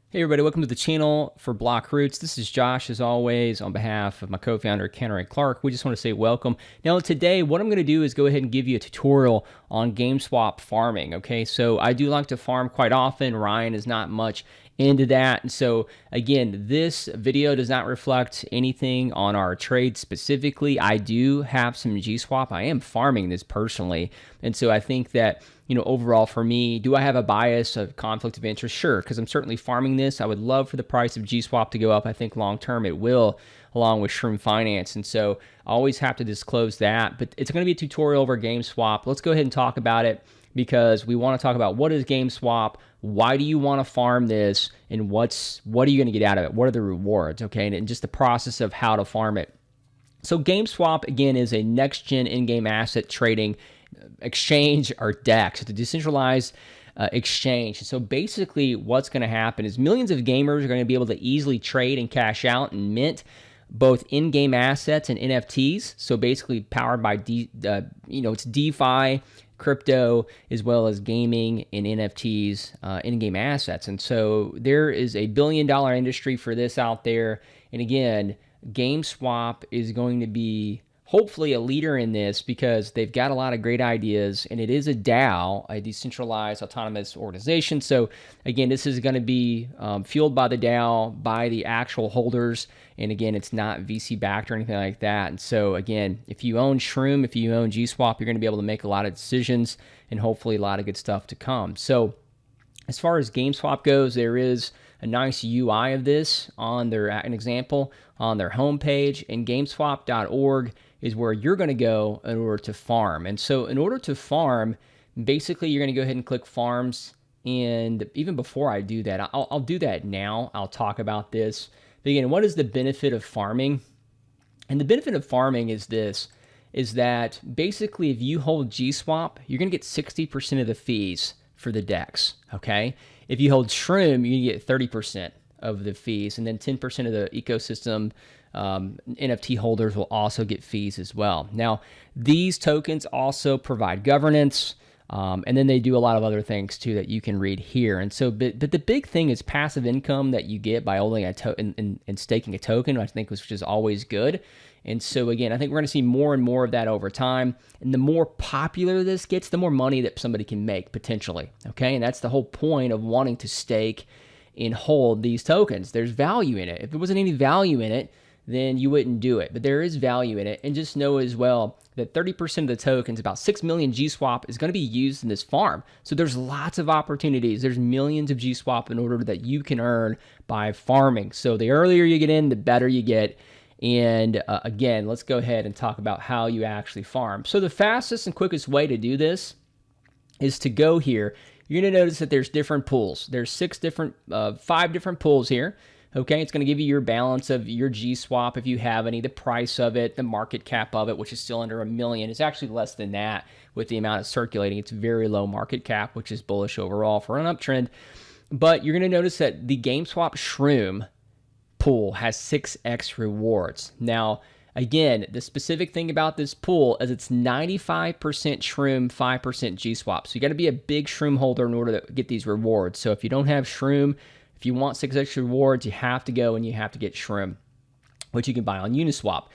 Hey everybody, welcome to the channel for BlockRoots. This is Josh, as always, on behalf of my co-founder, Kenner and Clark. We just want to say welcome. Now today, what I'm going to do is go ahead and give you a tutorial on GameSwap farming, okay? So I do like to farm quite often. Ryan is not much into that. And so again, this video does not reflect anything on our trade specifically. I do have some GSWAP. I am farming this personally. And so I think that, overall for me, do I have a bias of conflict of interest? Sure, because I'm certainly farming this. I would love for the price of GSWAP to go up. I think long term it will, along with Shroom Finance. And so I always have to disclose that. But it's going to be a tutorial over GameSwap. Let's go ahead and talk about it, because we want to talk about what is GameSwap, why do you want to farm this, and what are you going to get out of it? What are the rewards, okay? And just the process of how to farm it. So GameSwap, again, is a next-gen in-game asset trading exchange or DEX. It's a decentralized exchange. So basically what's going to happen is millions of gamers are going to be able to easily trade and cash out and mint both in-game assets and NFTs. So basically powered by, it's DeFi, crypto, as well as gaming and NFTs, in-game assets. And so there is a billion-dollar industry for this out there. And again, GameSwap is going to be hopefully a leader in this, because they've got a lot of great ideas, and it is a DAO, a decentralized autonomous organization. So again, this is going to be fueled by the DAO, by the actual holders, and again, it's not VC backed or anything like that. And so again, if you own Shroom, if you own GSWAP, you're going to be able to make a lot of decisions and hopefully a lot of good stuff to come. So as far as GameSwap goes, there is a nice UI of this on an example on their homepage, and GameSwap.org is where you're going to go in order to farm. And so in order to farm, basically you're going to go ahead and click farms. And even before I do that, I'll do that now. I'll talk about this. But again, what is the benefit of farming? And the benefit of farming is this, is that basically if you hold GSWAP, you're going to get 60% of the fees for the DEX, okay? If you hold Shroom, you get 30% of the fees, and then 10% of the ecosystem NFT holders will also get fees as well. Now, these tokens also provide governance, and then they do a lot of other things too that you can read here. And so, but the big thing is passive income that you get by holding a token and staking a token, I think, which is always good. And so again, I think we're going to see more and more of that over time. And the more popular this gets, the more money that somebody can make potentially. Okay, and that's the whole point of wanting to stake and hold these tokens. There's value in it. If there wasn't any value in it, then you wouldn't do it. But there is value in it. And just know as well that 30% of the tokens, about 6 million GSWAP, is going to be used in this farm. So there's lots of opportunities. There's millions of GSWAP in order that you can earn by farming. So the earlier you get in, the better you get. And again, let's go ahead and talk about how you actually farm. So the fastest and quickest way to do this is to go here. You're going to notice that there's different pools. There's 5 different pools here. Okay, it's going to give you your balance of your GSWAP if you have any, the price of it, the market cap of it, which is still under $1 million. It's actually less than that with the amount of circulating. It's very low market cap, which is bullish overall for an uptrend. But you're going to notice that the GameSwap Shroom pool has 6x rewards. Now, again, the specific thing about this pool is it's 95% Shroom, 5% GSWAP. So you got to be a big Shroom holder in order to get these rewards. So if you don't have Shroom, if you want 6x rewards, you have to go and you have to get Shroom, which you can buy on Uniswap.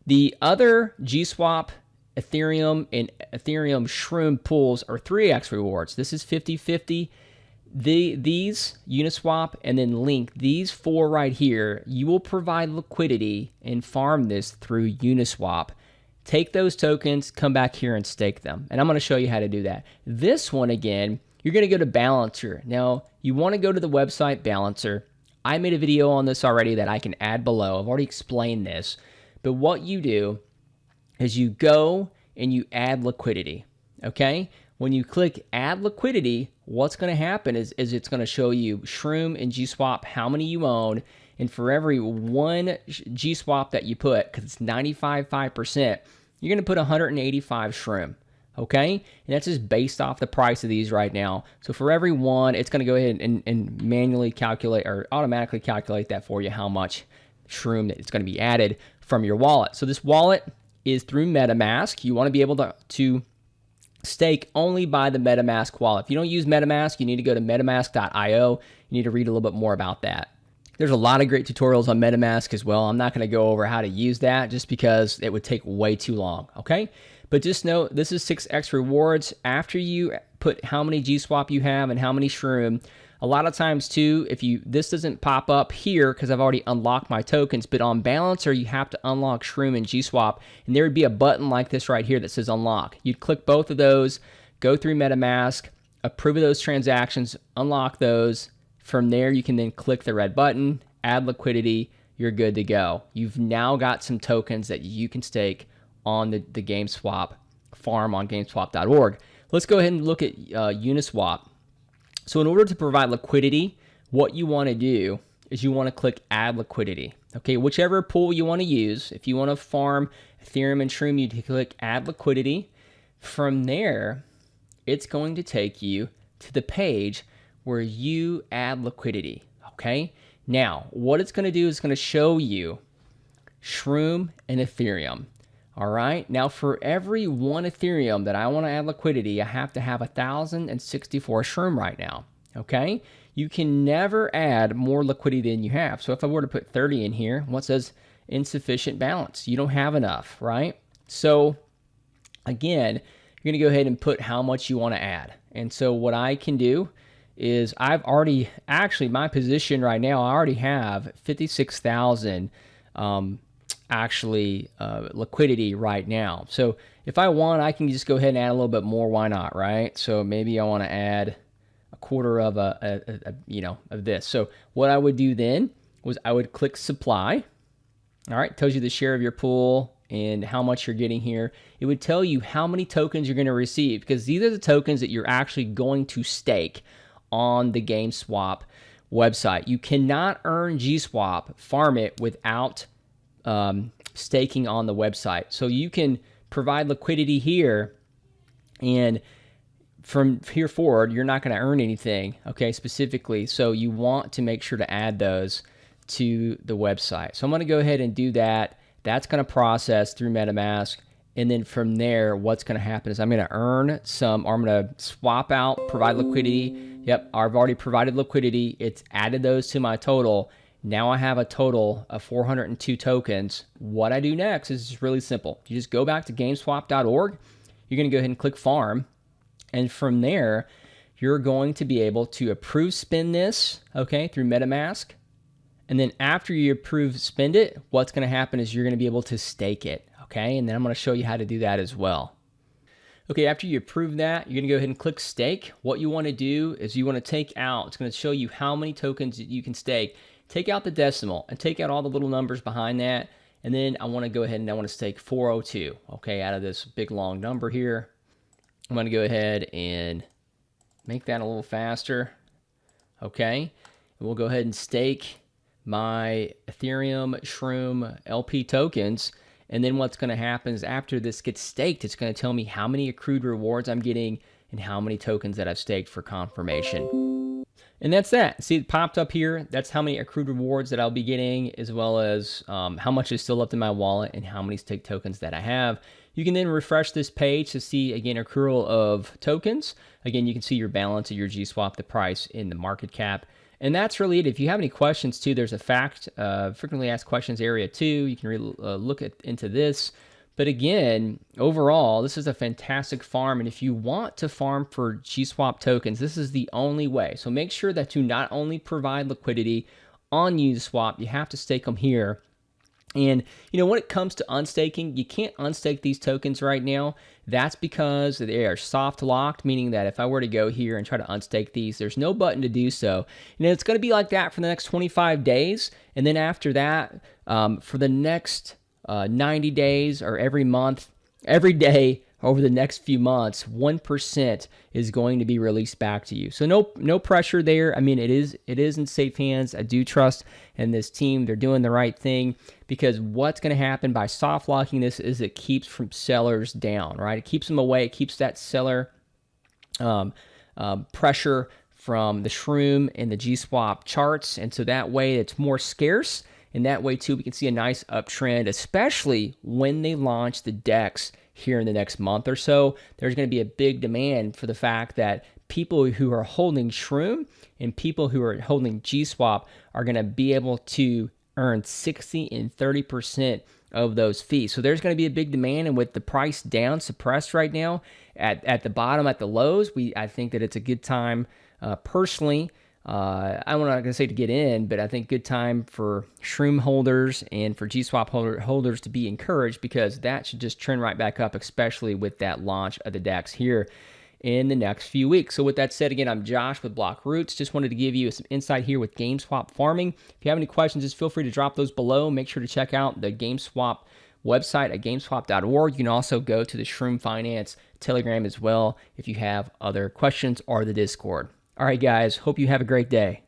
The other GSWAP, Ethereum, and Ethereum Shroom pools are 3x rewards. This is 50-50. These Uniswap and then Link, these 4 right here, you will provide liquidity and farm this through Uniswap. Take those tokens, come back here and stake them. And I'm going to show you how to do that. This one, again, you're going to go to Balancer. Now, you want to go to the website Balancer. I made a video on this already that I can add below. I've already explained this. But what you do is you go and you add liquidity, okay? When you click add liquidity, what's going to happen is it's going to show you Shroom and GSWAP, how many you own, and for every one GSWAP that you put, because it's 95.5%, you're going to put 185 Shroom. Okay, and that's just based off the price of these right now. So for every one, it's going to go ahead and manually calculate or automatically calculate that for you, how much Shroom that it's going to be added from your wallet. So this wallet is through MetaMask. You want to be able to stake only by the MetaMask wallet. If you don't use MetaMask, you need to go to MetaMask.io you need to read a little bit more about that. There's a lot of great tutorials on MetaMask as well. I'm not going to go over how to use that just because it would take way too long, okay? But just know this is 6x rewards after you put how many GSWAP you have and how many Shroom. A lot of times too, if this doesn't pop up here because I've already unlocked my tokens, but on Balancer you have to unlock Shroom and GSWAP, and there would be a button like this right here that says unlock. You'd click both of those, go through MetaMask, approve of those transactions, unlock those. From there, you can then click the red button, add liquidity, you're good to go. You've now got some tokens that you can stake on the GameSwap farm on GameSwap.org. Let's go ahead and look at Uniswap. So in order to provide liquidity, what you want to do is you want to click add liquidity. Okay, whichever pool you want to use. If you want to farm Ethereum and Shroom, you click add liquidity. From there, it's going to take you to the page where you add liquidity, okay? Now, what it's going to do is going to show you Shroom and Ethereum, all right? Now, for every 1 Ethereum that I want to add liquidity, I have to have 1,064 Shroom right now, okay? You can never add more liquidity than you have. So if I were to put 30 in here, what says insufficient balance? You don't have enough, right? So again, you're going to go ahead and put how much you want to add. And so what I can do is I've already, actually my position right now, I already have 56,000 liquidity right now. So if I want, I can just go ahead and add a little bit more. Why not, right? So maybe I want to add a quarter of of this. So what I would do then was I would click supply. All right, tells you the share of your pool and how much you're getting here. It would tell you how many tokens you're going to receive, because these are the tokens that you're actually going to stake on the GameSwap website. You cannot earn GSWAP, farm it without staking on the website. So you can provide liquidity here, and from here forward, you're not going to earn anything, okay, specifically. So you want to make sure to add those to the website. So I'm going to go ahead and do that. That's going to process through MetaMask. And then from there, what's going to happen is I'm going to earn some, or I'm going to swap out, provide liquidity. Yep, I've already provided liquidity. It's added those to my total. Now I have a total of 402 tokens. What I do next is just really simple. You just go back to GameSwap.org. You're going to go ahead and click farm. And from there, you're going to be able to approve spend this, okay, through MetaMask. And then after you approve spend it, what's going to happen is you're going to be able to stake it, okay? And then I'm going to show you how to do that as well. Okay, after you approve that, you're going to go ahead and click stake. What you want to do is you want to take out, it's going to show you how many tokens that you can stake. Take out the decimal and take out all the little numbers behind that. And then I want to go ahead and I want to stake 402, okay, out of this big long number here. I'm going to go ahead and make that a little faster, okay? And we'll go ahead and stake my Ethereum, Shroom, LP tokens. And then what's going to happen is after this gets staked, it's going to tell me how many accrued rewards I'm getting and how many tokens that I've staked for confirmation. And that's that. See, it popped up here. That's how many accrued rewards that I'll be getting, as well as how much is still left in my wallet and how many stake tokens that I have. You can then refresh this page to see, again, accrual of tokens. Again, you can see your balance of your GSWAP, the price, in the market cap. And that's really it. If you have any questions, too, there's a frequently asked questions area, too. You can look into this. But again, overall, this is a fantastic farm. And if you want to farm for GSWAP tokens, this is the only way. So make sure that you not only provide liquidity on Uniswap, you have to stake them here. And, you know, when it comes to unstaking, you can't unstake these tokens right now. That's because they are soft locked, meaning that if I were to go here and try to unstake these, there's no button to do so. And it's going to be like that for the next 25 days. And then after that, for the next 90 days or every month, every day over the next few months, 1% is going to be released back to you. So no pressure there. I mean, it is in safe hands. I do trust in this team. They're doing the right thing, because what's going to happen by soft locking this is it keeps from sellers down, right? It keeps them away. It keeps that seller pressure from the Shroom and the GSWAP charts. And so that way it's more scarce. And that way, too, we can see a nice uptrend, especially when they launch the DEX here in the next month or so. There's going to be a big demand for the fact that people who are holding Shroom and people who are holding GSWAP are going to be able to earn 60 and 30% of those fees. So there's going to be a big demand, and with the price down, suppressed right now at the bottom, at the lows, I think that it's a good time, personally. I'm not going to say to get in, but I think good time for Shroom holders and for GSWAP holders to be encouraged, because that should just trend right back up, especially with that launch of the DEX here in the next few weeks. So with that said, again, I'm Josh with BlockRoots. Just wanted to give you some insight here with GameSwap farming. If you have any questions, just feel free to drop those below. Make sure to check out the GameSwap website at GameSwap.org. You can also go to the Shroom Finance Telegram as well if you have other questions, or the Discord. All right, guys, hope you have a great day.